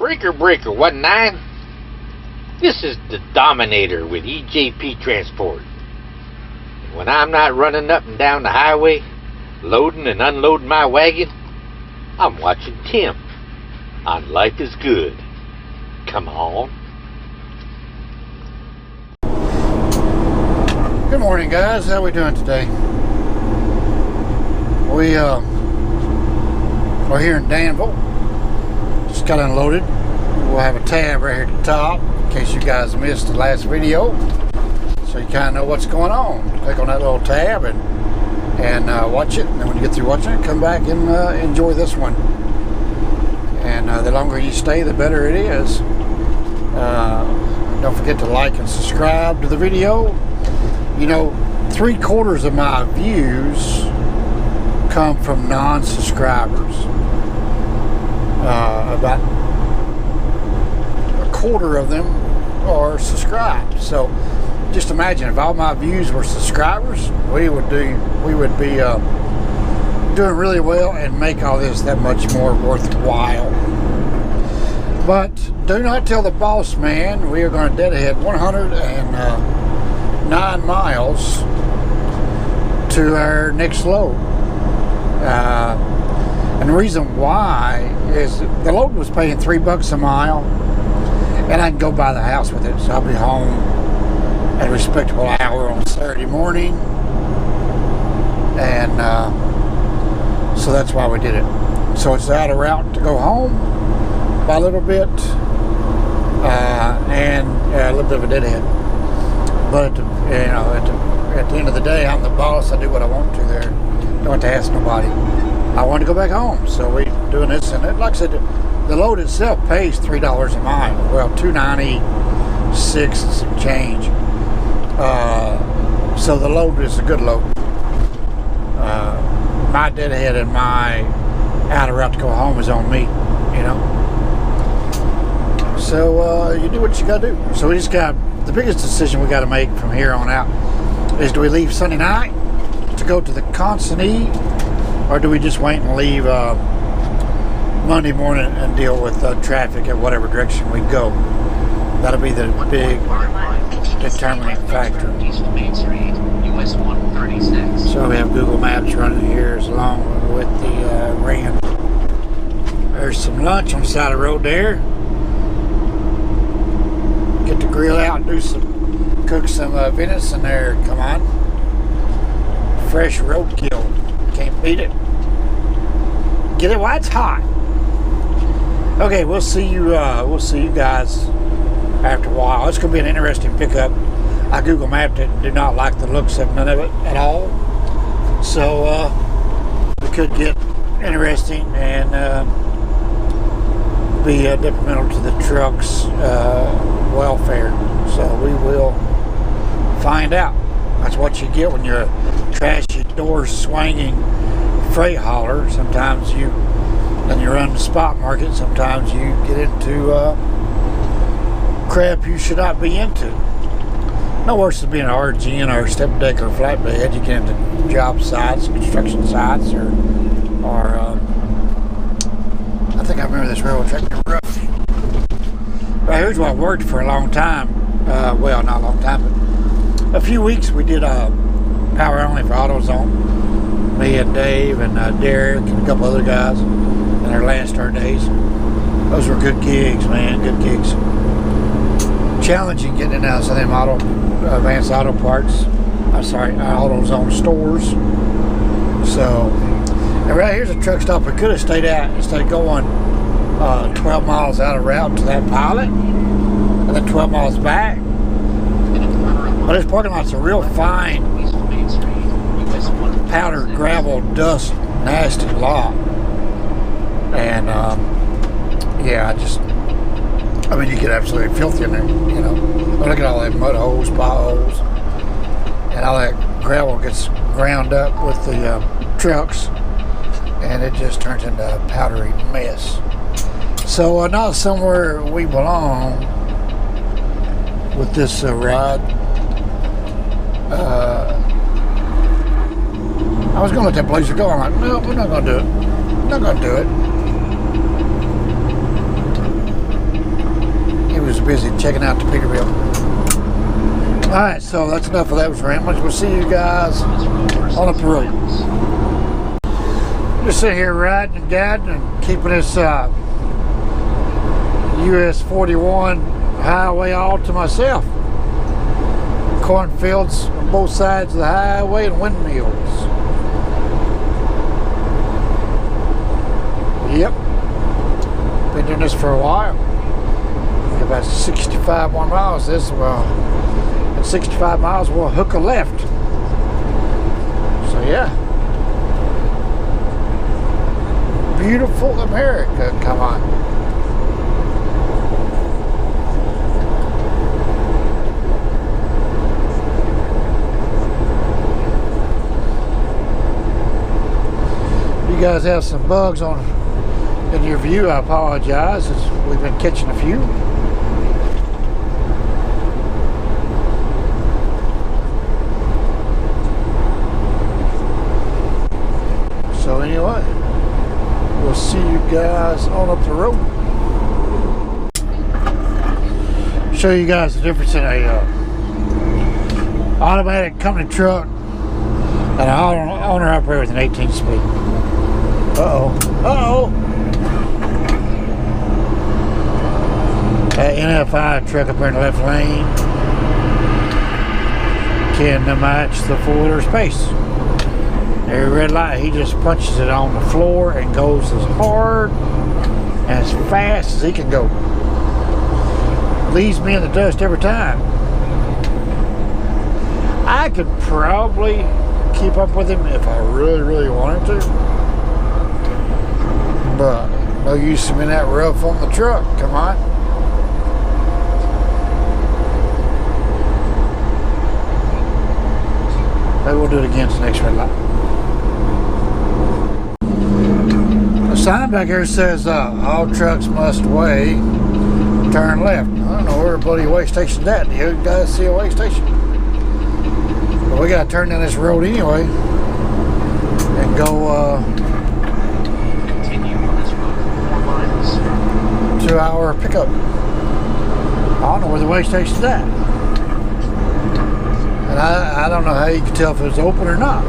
Breaker 19. This is the Dominator with EJP Transport. And when I'm not running up and down the highway, loading and unloading my wagon, I'm watching Tim on Life is Good. Come on. Good morning, guys. How we doing today? We are here in Danville. Just got unloaded. We'll have a tab right here at the top in case you guys missed the last video, so you kind of know what's going on. Click on that little tab and watch it, and then when you get through watching it, come back and enjoy this one. And the longer you stay, the better it is. Don't forget to like and subscribe to the video. You know, 3/4 of my views come from non-subscribers. About a quarter of them are subscribed. So just imagine if all my views were subscribers, we would be doing really well and make all this that much more worthwhile. But do not tell the boss man. We are going to deadhead 109 miles to our next load. And the reason why is the load was paying $3 a mile, and I can go by the house with it. So I'll be home at a respectable hour on Saturday morning, and so that's why we did it. So it's out of route to go home by a little bit, and a little bit of a deadhead. But at the end of the day, I'm the boss. I do what I want to there. Don't have to ask nobody. I want to go back home, so we're doing this. And like I said, the load itself pays $3 a mile. Well, $2.96 and some change. So the load is a good load. My deadhead and my out of route to go home is on me, you know. So you do what you got to do. So we just got the biggest decision we got to make from here on out is, do we leave Sunday night to go to the consignee, or do we just wait and leave Monday morning and deal with traffic at whatever direction we go? That'll be the big determining factor. So we have Google Maps running here along with the RAM. There's some lunch on the side of the road there. Get the grill out and cook some venison there. Come on. Fresh roadkill. Can't beat it. Get it while it's hot. Okay, we'll see you guys after a while. It's gonna be an interesting pickup. I Google mapped it and do not like the looks of none of it at all. So it could get interesting and be detrimental to the truck's welfare. So we will find out. That's what you get when you're a trashy, door swinging freight hauler. Sometimes you run the spot market. Sometimes you get into crap you should not be into. No worse than being an RGN or a step deck or flatbed. You get into job sites, construction sites, or I think I remember this railroad track rough. Right, here's where I worked for a long time. Well, not a long time, but a few weeks. We did power only for AutoZone. Me and Dave and Derek and a couple other guys in our Landstar days. Those were good gigs, man. Good gigs. Challenging getting in and out of some of them Advanced Auto Parts. AutoZone stores. So, and right here's a truck stop we could have stayed at instead of going 12 miles out of route to that pilot, and then 12 miles back. But this parking lot's a real fine powder, gravel, dust, nasty lot. And yeah, you get absolutely filthy in there, you know. Look at all that mud holes, potholes, and all that gravel gets ground up with the trucks, and it just turns into a powdery mess. So not somewhere we belong with this ride. I was going to let that blazer go. I'm like, no, we're not going to do it. Not going to do it. busy checking out the Peterbilt. Alright, so that's enough of those ramblings. We'll see you guys on the parade. Just sitting here riding and guiding and keeping this US 41 highway all to myself. Cornfields on both sides of the highway and windmills. Yep. Been doing this for a while. About 65 more miles. This at 65 miles we'll hook a left. So yeah. Beautiful America, come on. You guys have some bugs in your view, I apologize. We've been catching a few. So anyway, we'll see you guys on up the road. Show you guys the difference in a automatic company truck and an owner operator with an 18 speed. That NFI truck up here in the left lane can match the 4-wheeler's pace. Every red light, he just punches it on the floor and goes as hard and as fast as he can go. Leaves me in the dust every time. I could probably keep up with him if I really, really wanted to. But no use in that rough on the truck. Come on. Maybe we'll do it again to the next red light. The sign back here says all trucks must weigh, turn left. I don't know where a bloody weigh station's at. Do you guys see a weigh station? But we gotta turn down this road anyway and go 2-hour pickup. I don't know where the weigh station's at. And I don't know how you can tell if it's open or not.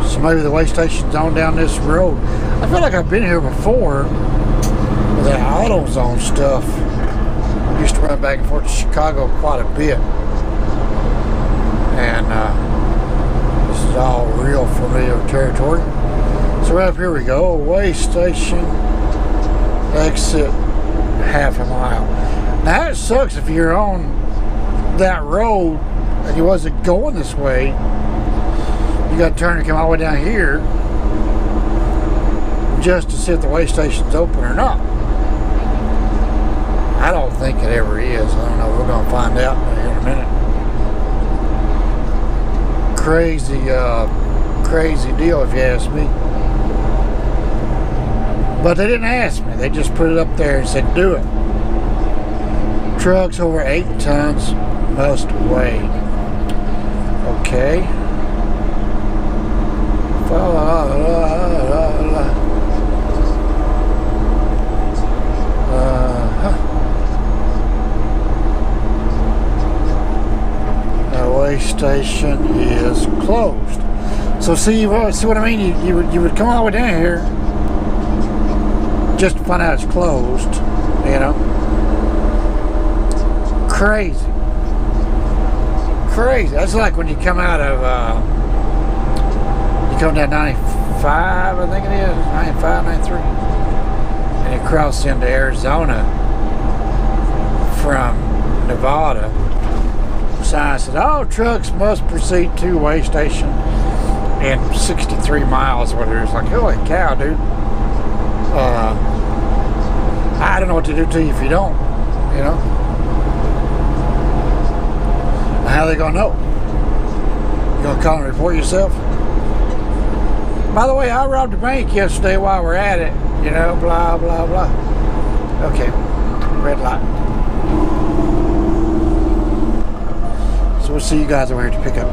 So maybe the weigh station's on down this road. I feel like I've been here before with that AutoZone stuff. I used to run back and forth to Chicago quite a bit. And this is all real familiar territory. So right up here we go. Weigh station, exit half a mile. Now it sucks if you're on that road and you wasn't going this way. You got to turn and come all the way down here just to see if the weigh station's open or not. I don't think it ever is. I don't know. We're going to find out here in a minute. Crazy deal if you ask me. But they didn't ask me. They just put it up there and said, do it. Trucks over 8 tons must weigh. Okay. The weigh station is closed. So see what I mean? You would come all the way down here just to find out it's closed, you know. Crazy. That's like when you come out of you come down 95, I think it is, 95, 93, and you cross into Arizona from Nevada. Sign said all trucks must proceed to weigh station in 63 miles, whatever. It's like, holy cow, dude. I don't know what to do to you if you don't, you know. How are they gonna know? You gonna call and report yourself? By the way, I robbed a bank yesterday while we're at it, you know, blah blah blah. Okay, red light. So we'll see you guys over here to pick up.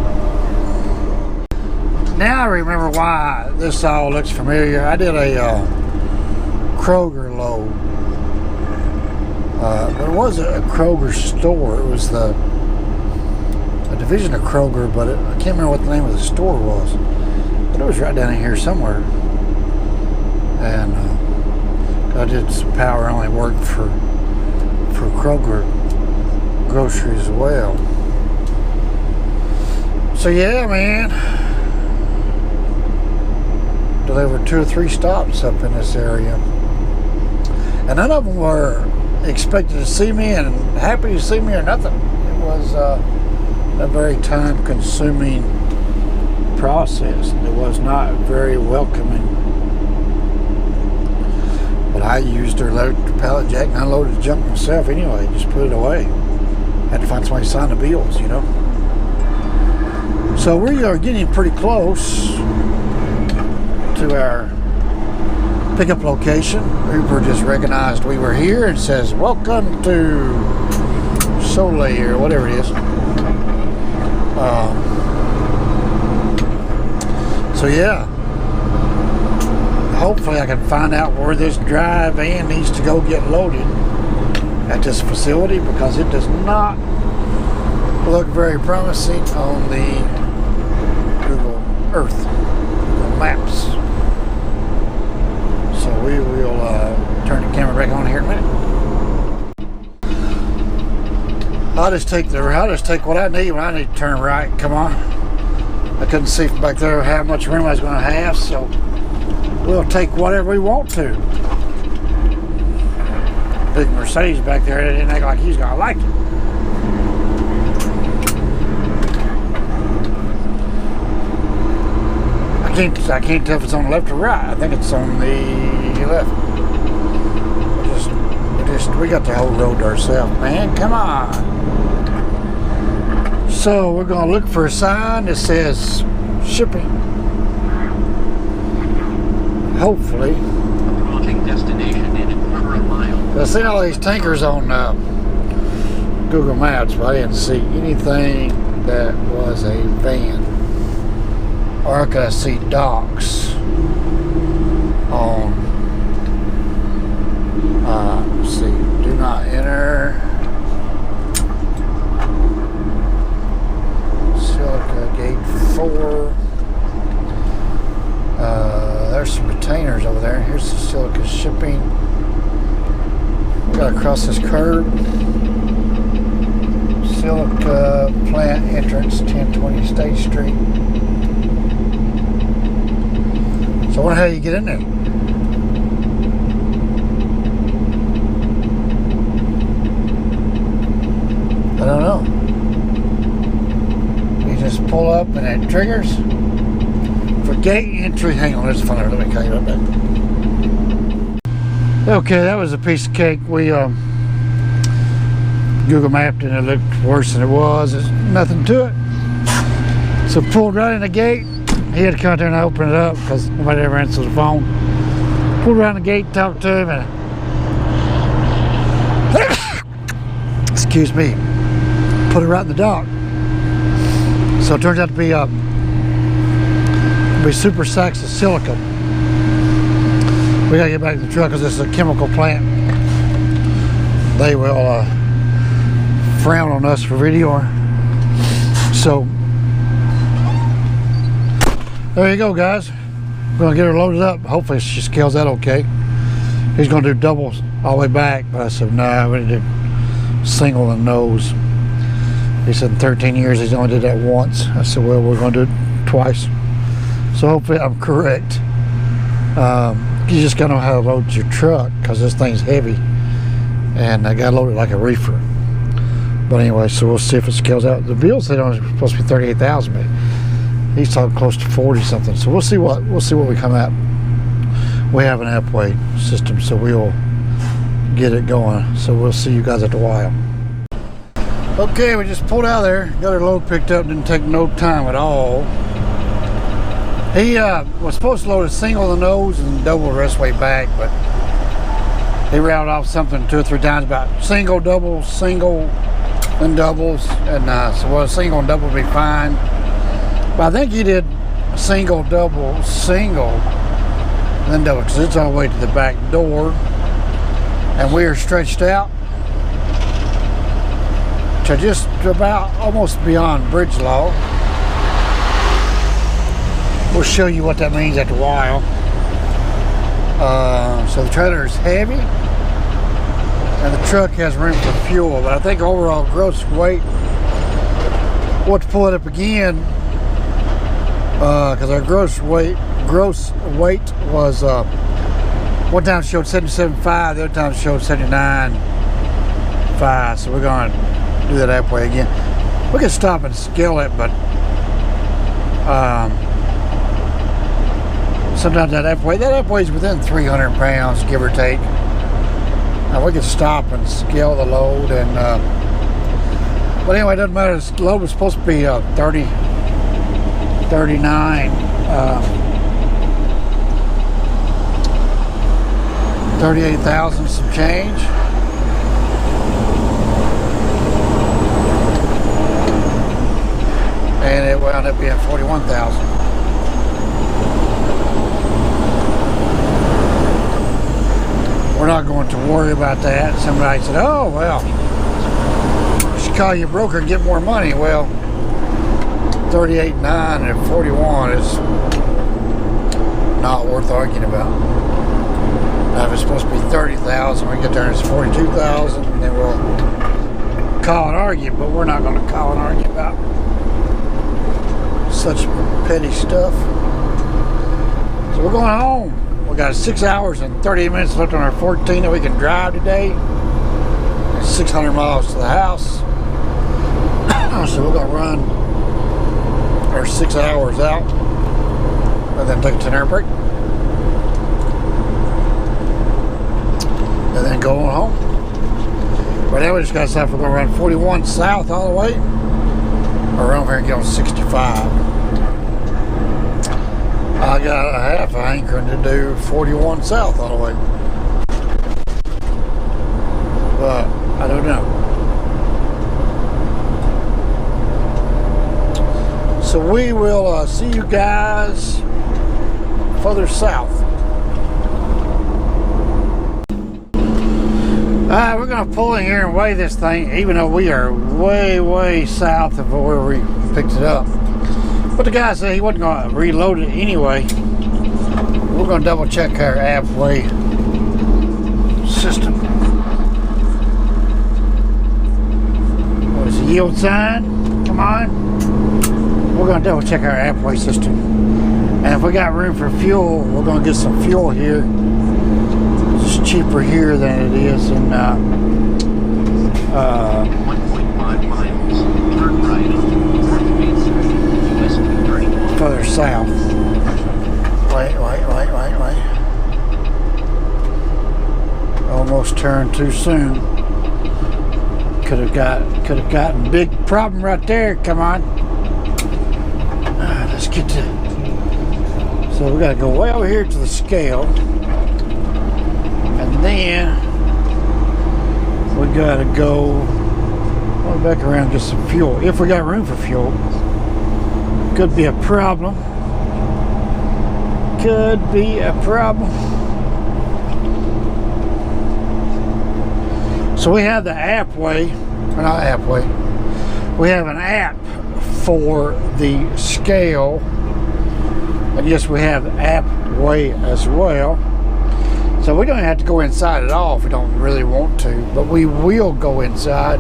Now I remember why this all looks familiar. I did a Kroger load. But it was a Kroger store. It was a division of Kroger, but I can't remember what the name of the store was. But it was right down in here somewhere. And I did some power only work for Kroger groceries as well. So yeah, man, delivered 2 or 3 stops up in this area, and none of them were expected to see me and happy to see me or nothing. It was a very time-consuming process. It was not very welcoming. But I used their pallet jack and unloaded the junk myself anyway. Just put it away. Had to find somebody to sign the bills, you know. So we are getting pretty close to our pickup location. Uber just recognized we were here and says, "Welcome to Soleil," or whatever it is. So yeah, hopefully I can find out where this dry van needs to go get loaded at this facility, because it does not look very promising on the Google Earth, Google Maps. So we will turn the camera back on here in a minute. I'll just take what I need when I need to turn right. Come on. I couldn't see from back there how much room I was going to have, so we'll take whatever we want to. Big Mercedes back there, it didn't act like he's going to like it. I can't tell if it's on the left or right. I think it's on the left. We got the whole road to ourselves, man. Come on. So we're gonna look for a sign that says shipping. Hopefully. Approaching destination in 1/4 mile. I see all these tankers on Google Maps, but I didn't see anything that was a van. Or could I see docks on, let's see, do not enter, Silica Gate 4, there's some containers over there. Here's the Silica shipping. We gotta cross this curb. Silica plant entrance, 1020 State Street. So I wonder how you get in there. I don't know. You just pull up and it triggers. For gate entry, hang on, there's a phone. Let me call you right back. Okay, that was a piece of cake. We Google mapped and it looked worse than it was. There's nothing to it. So pulled right in the gate. He had to come out there and open it up because nobody ever answers the phone. Pulled around the gate, talked to him, and excuse me, put it right in the dock. So it turns out to be super sacks of silica. We gotta get back to the truck because this is a chemical plant. They will frown on us for video. So there you go, guys. We're gonna get her loaded up. Hopefully she scales that okay. He's gonna do doubles all the way back, but I said, nah, we need to do single in the nose. He said in 13 years he's only did that once. I said, well, we're gonna do it twice. So hopefully I'm correct. You just gotta know how to load your truck because this thing's heavy and I gotta load it like a reefer. But anyway, so we'll see if it scales out. The bill said it was supposed to be 38,000, but he's talking close to 40 something. So we'll see what we come out. We have an Appway system, so we'll get it going. So we'll see you guys at the while. Okay, we just pulled out of there, got our load picked up, didn't take no time at all. He was supposed to load a single in the nose and double the rest of the way back, but he routed off something 2 or 3 times about single, double, single, and doubles. And so well, single and double will be fine. But I think he did single, double, single, and then double, because it's all the way to the back door. And we are stretched out. to just about almost beyond bridge law. We'll show you what that means after a while. So the trailer is heavy, and the truck has room for fuel, but I think overall gross weight, we'll have to pull it up again, because our gross weight was, one time showed 77.5, the other time showed 79.5, so we're going to do that halfway again. We can stop and scale it, but sometimes that halfway is within 300 pounds, give or take. Now we can stop and scale the load, and but anyway, it doesn't matter. The load was supposed to be 38,000 some change. And it wound up being 41,000. We're not going to worry about that. Somebody said, oh, well, you should call your broker and get more money. Well, 38.9 and 41 is not worth arguing about. Now, if it's supposed to be 30,000, we get there and it's 42,000, then we'll call and argue, but we're not going to call and argue about such petty stuff. So we're going home. We got 6 hours and 38 minutes left on our 14 that we can drive today. It's 600 miles to the house. So we're going to run our 6 hours out and then take a 10-hour break. And then go on home. Right now we just got to decide if we're going to run 41 south all the way or run over here and get on 65. I got a half anchoring to do 41 south all the way. But I don't know. So we will see you guys further south. Alright, we're going to pull in here and weigh this thing, even though we are way, way south of where we picked it up. But the guy said he wasn't going to reload it anyway. We're going to double check our app weigh system. What is the yield sign? Come on. We're going to double check our app weigh system. And if we got room for fuel, we're going to get some fuel here. It's cheaper here than it is in 1.5 miles. Turn right on North Main Street, west 31. further south. Wait. Almost turned too soon. Could have gotten big problem right there. Come on. Let's get to. So we got to go way over here to the scale. And then we gotta go back around and get some fuel. If we got room for fuel. Could be a problem. Could be a problem. So we have the app weigh, or not app weigh. We have an app for the scale. And yes, we have app weigh as well. So we don't have to go inside at all if we don't really want to, but we will go inside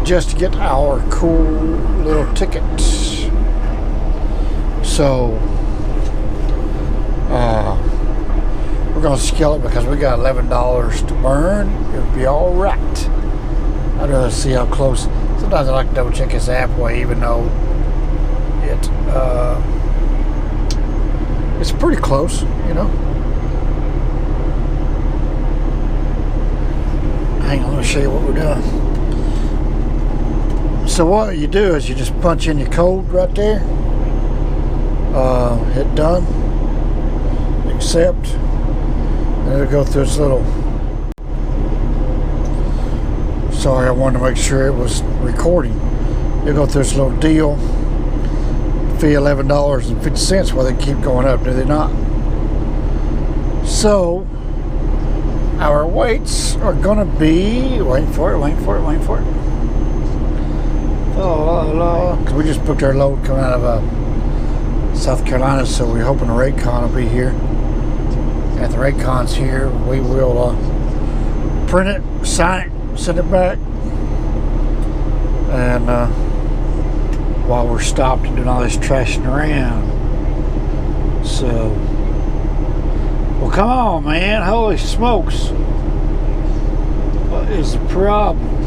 just to get our cool little tickets. So we're going to scale it because we got $11 to burn. It'll be all right. I'd rather see how close. Sometimes I like to double check this app weigh, even though it's pretty close, you know. Hang on, let me show you what we're doing. So what you do is you just punch in your code right there. Hit done. Accept. And it'll go through this little. Sorry, I wanted to make sure it was recording. It'll go through this little deal. Fee $11.50. Well, they keep going up, do they not? So our weights are gonna be, wait for it. Cause we just booked our load coming out of South Carolina, so we're hoping the Raycon will be here. And if the Raycon's here, we will print it, sign it, send it back. And while we're stopped and doing all this trashing around. So, well, come on, man. Holy smokes. What is the problem?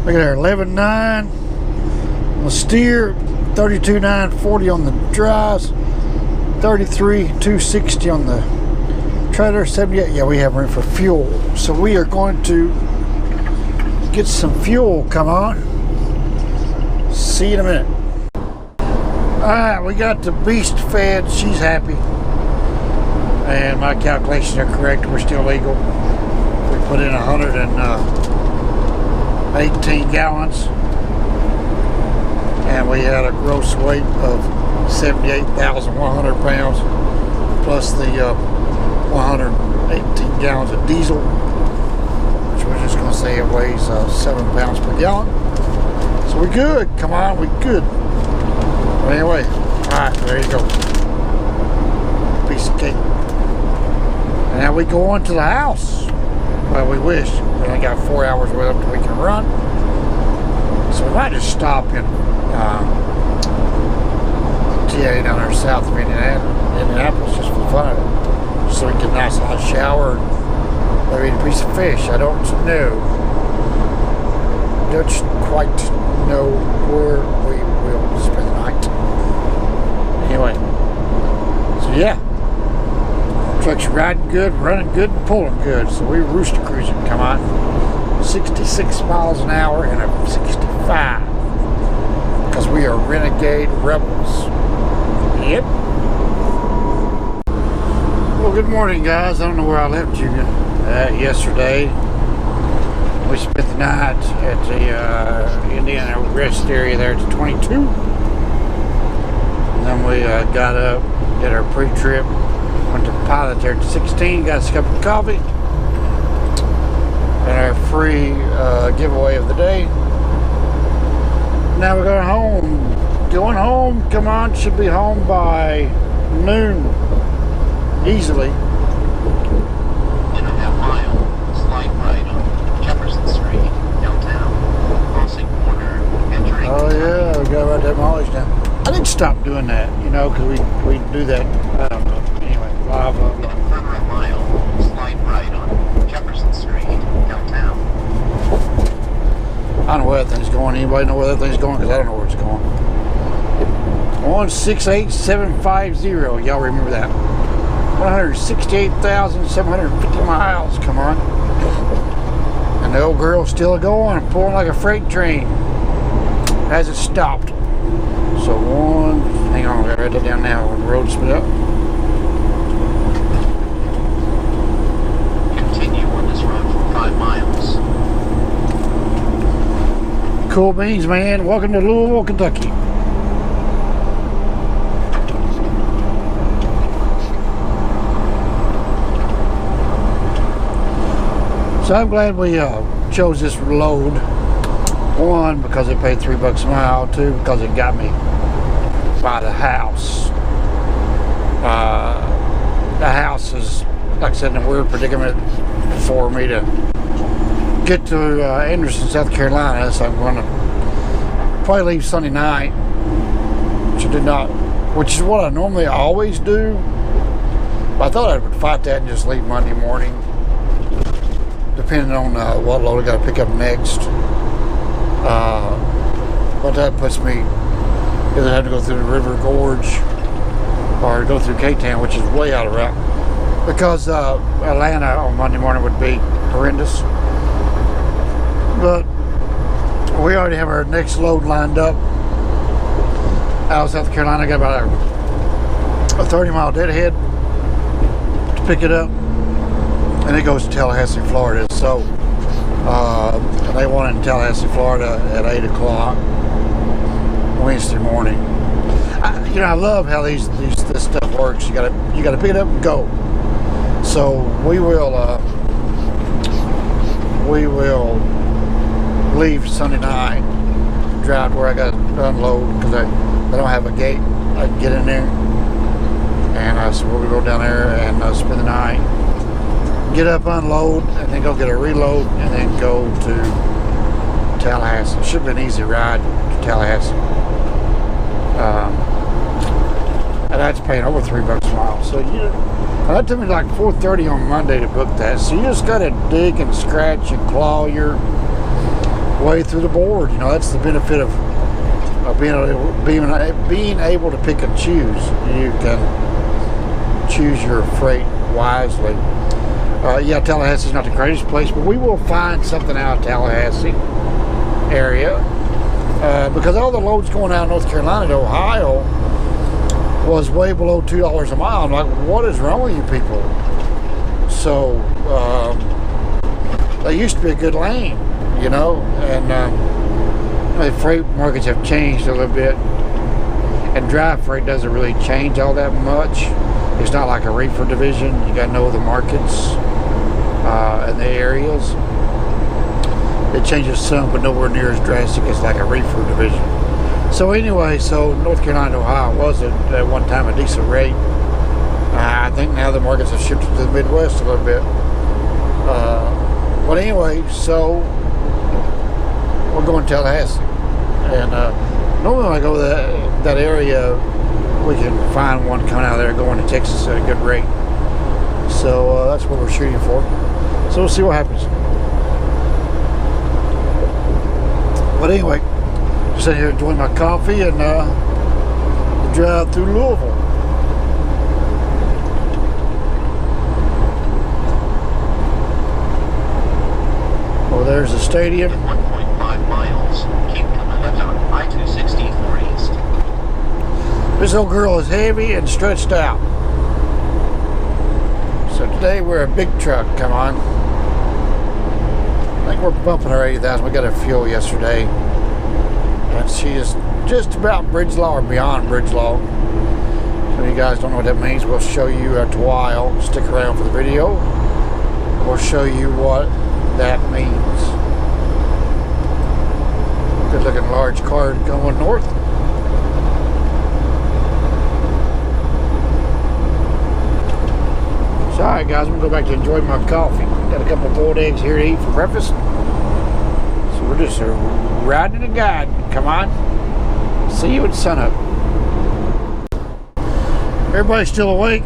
Look at there, 11.9 on the steer, 32.940 on the dries, 33.260 on the trailer, 78. Yeah, we have room for fuel. So we are going to get some fuel. Come on. See you in a minute. Alright, we got the beast fed. She's happy. And my calculations are correct. We're still legal. We put in 118 gallons. And we had a gross weight of 78,100 pounds. Plus the 118 gallons of diesel. Which we're just going to say it weighs 7 pounds per gallon. So we're good. Come on, we're good. But anyway, alright, there you go. Piece of cake. And now we go on to the house. Well, we wish. We only got 4 hours left we can run. So we might just stop in TA down there south of Indianapolis just for fun of it. So we can get a nice hot shower and maybe eat a piece of fish. I don't know. Don't quite know where we will spend the night. Anyway, so yeah, truck's riding good, running good, pulling good. So we're rooster cruising. Come on, 66 miles an hour and a 65, because we are renegade rebels. Yep. Well, good morning, guys. I don't know where I left you yesterday. We spent the night at the Indiana rest area there at 22. And then we got up, did our pre-trip, went to Pilot there at 16, got us a cup of coffee. And our free giveaway of the day. Now we're going home. Going home, come on, should be home by noon. Easily. Oh yeah, we got right there Molly's now. I didn't stop doing that, you know, because we do that. I don't know. Anyway, blah blah blah. In a quarter of a mile, slide right on Jefferson Street, downtown. I don't know where that thing's going. Anybody know where that thing's going? Because I don't know where it's going. 168750. Y'all remember that? 168,750 miles. Come on. And the old girl's still going, pulling like a freight train. Hasn't stopped. So hang on, I gotta write that down now. The road split up. Continue on this road for 5 miles. Cool beans, man. Welcome to Louisville, Kentucky. So I'm glad we chose this load. One, because it paid $3 a mile. Two, because it got me by the house. The house is, like I said, in a weird predicament for me to get to Anderson, South Carolina. So I'm going to probably leave Sunday night, which is what I normally always do. But I thought I would fight that and just leave Monday morning, depending on what load I got to pick up next. But that puts me either have to go through the River Gorge or go through K-Town, which is way out of route, because Atlanta on Monday morning would be horrendous. But we already have our next load lined up out of South Carolina. I got about a 30-mile deadhead to pick it up, and it goes to Tallahassee, Florida. So and they want it in Tallahassee, Florida at 8 o'clock Wednesday morning. I love how this stuff works. You gotta pick it up and go. So we will we will leave Sunday night, drive to where I got to unload because I don't have a gate. I can get in there, and so we'll go down there and spend the night, get up, unload, and then go get a reload, and then go to Tallahassee. It should be an easy ride to Tallahassee. And that's paying over $3 a mile. So that took me like 4:30 on Monday to book that. So you just got to dig and scratch and claw your way through the board. You know, that's the benefit of being able to pick and choose. You can choose your freight wisely. Yeah, Tallahassee's not the greatest place, but we will find something out of Tallahassee area because all the loads going out of North Carolina to Ohio was way below $2 a mile. I'm like, what is wrong with you people? So they used to be a good lane, you know, and the freight markets have changed a little bit, and dry freight doesn't really change all that much. It's not like a reefer division. You got to know the markets and the areas. It changes some, but nowhere near as drastic as like a reefer division. So anyway, North Carolina to Ohio was at one time a decent rate. I think now the markets have shifted to the Midwest a little bit. But anyway, so we're going to Tallahassee, and normally when I go to that area, we can find one coming out of there going to Texas at a good rate. So that's what we're shooting for. So we'll see what happens. But anyway, just sitting here enjoying my coffee and drive through Louisville. Oh, there's the stadium. 1.5 miles. Keep coming left on I-264 East. This old girl is heavy and stretched out. So today we're a big truck. Come on. I think we're bumping our 80,000. We got our fuel yesterday. And she is just about bridge law or beyond bridge law. So if you guys don't know what that means, we'll show you after a while. Stick around for the video. We'll show you what that means. Good looking large car going north. So alright guys, I'm going to go back to enjoy my coffee. Got a couple of boiled eggs here to eat for breakfast. So we're just riding and guiding. Come on. See you at sunup. Everybody's still awake.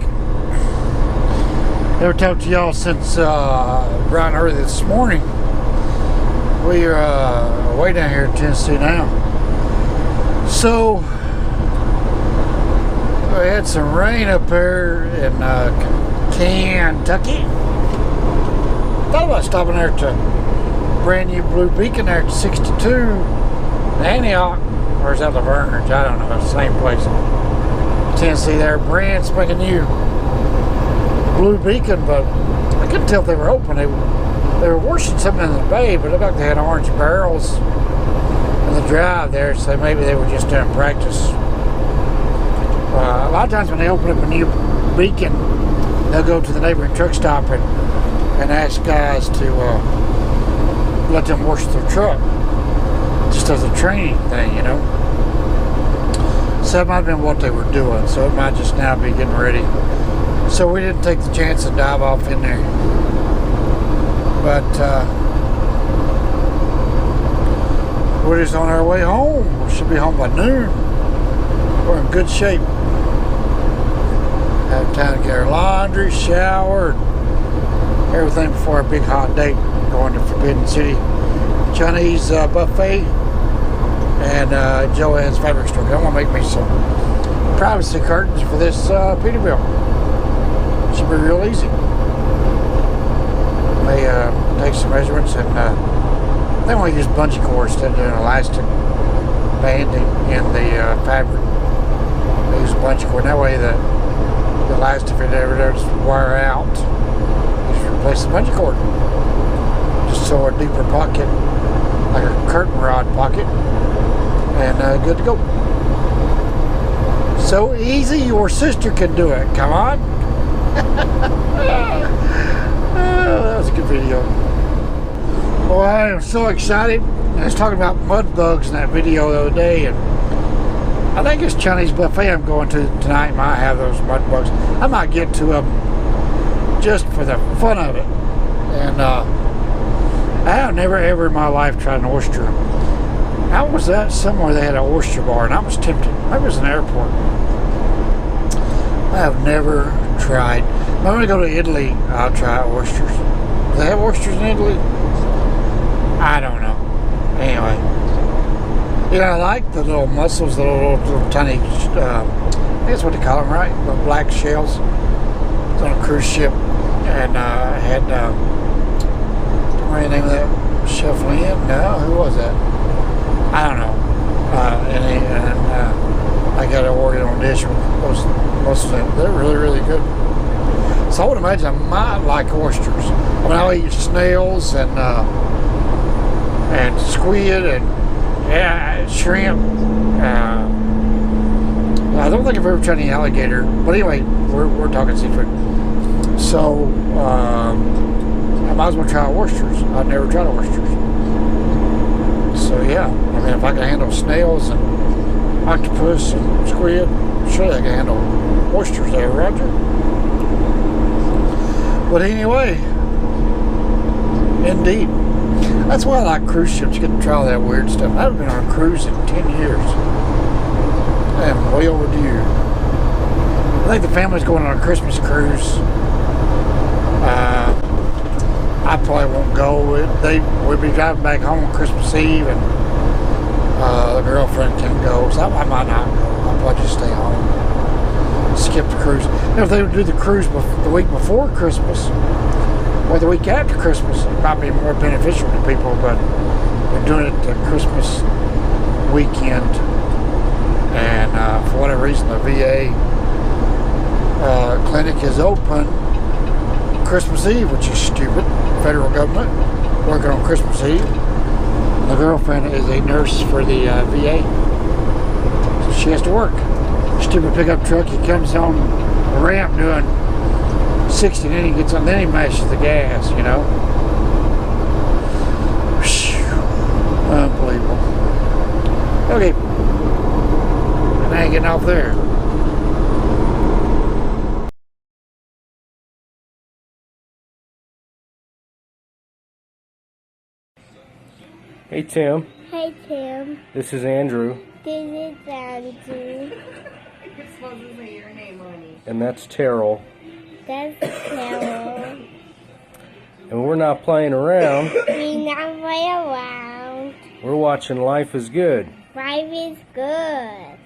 Never talked to y'all since bright and early this morning. We are way down here in Tennessee now. So we had some rain up there in Kentucky. Thought about stopping there to brand new Blue Beacon there at 62 Antioch, or is that Laverne? I don't know. It's the same place. Tennessee there, brand spanking new Blue Beacon, but I couldn't tell if they were open. They were washing something in the bay, but it looked like they had orange barrels in the drive there, so maybe they were just doing practice. A lot of times when they open up a new beacon, they'll go to the neighboring truck stop and ask guys to let them wash their truck, just as a training thing, you know. So that might have been what they were doing, so it might just now be getting ready. So we didn't take the chance to dive off in there. But we're just on our way home. We should be home by noon. We're in good shape. Have time to get our laundry, shower, and everything before our big hot date. Going to Forbidden City Chinese buffet and Joanne's fabric store. I'm gonna make me some privacy curtains for this Peterbilt. Should be real easy. May take some measurements, and I think we'll use bungee cords instead of doing elastic banding in the fabric. They use a bungee cord. That way the elastic, if it ever does wire out, just replace the bungee cord. Just so a deeper pocket, like a curtain rod pocket, and good to go. So easy, your sister can do it. Come on. That was a good video. I am so excited. I was talking about mud bugs in that video the other day, and I think it's Chinese buffet I'm going to tonight might have those mud bugs. I might get to them just for the fun of it. And I have never ever in my life tried an oyster. How was that? Somewhere they had an oyster bar, and I was tempted. Maybe it was an airport. I have never tried. If I'm going to go to Italy, I'll try oysters. Do they have oysters in Italy? I don't know. Anyway. I like the little mussels, the little tiny, I think that's what they call them, right? The black shells. It's on a cruise ship. And I had, what's the name of that chef Lynn? No, who was that? I don't know. I got an Oreo dish with those mussels in it. They're really, really good. So I would imagine I might like oysters. I mean, I'll eat snails and squid and shrimp. I don't think I've ever tried any alligator. But anyway, we're talking seafood. So I might as well try oysters. I've never tried oysters. So yeah, I mean, if I can handle snails and octopus and squid, sure I can handle oysters there, Roger. But anyway, indeed. That's why I like cruise ships. You get to try all that weird stuff. I haven't been on a cruise in 10 years. I am way overdue. I think the family's going on a Christmas cruise. I probably won't go. We'll be driving back home on Christmas Eve, and the girlfriend can go, so I might not go. I'll probably just stay home. Skip the cruise. If they would do the cruise the week before Christmas, or the week after Christmas, it might be more beneficial to people, but they're doing it the Christmas weekend, and for whatever reason, the VA clinic is open Christmas Eve, which is stupid. Federal government working on Christmas Eve. The girlfriend is a nurse for the VA, so she has to work. Stupid pickup truck, he comes on the ramp doing 60, and then he gets on, then he mashes the gas, Unbelievable. Okay, and I ain't getting off there. Hey Tim, Hey Tim, this is Andrew, this is Andrew. You're supposed to say your name, honey. and that's Terrell, That's Carol. and we're not playing around, We not play around. we're watching Life is Good. Life is good.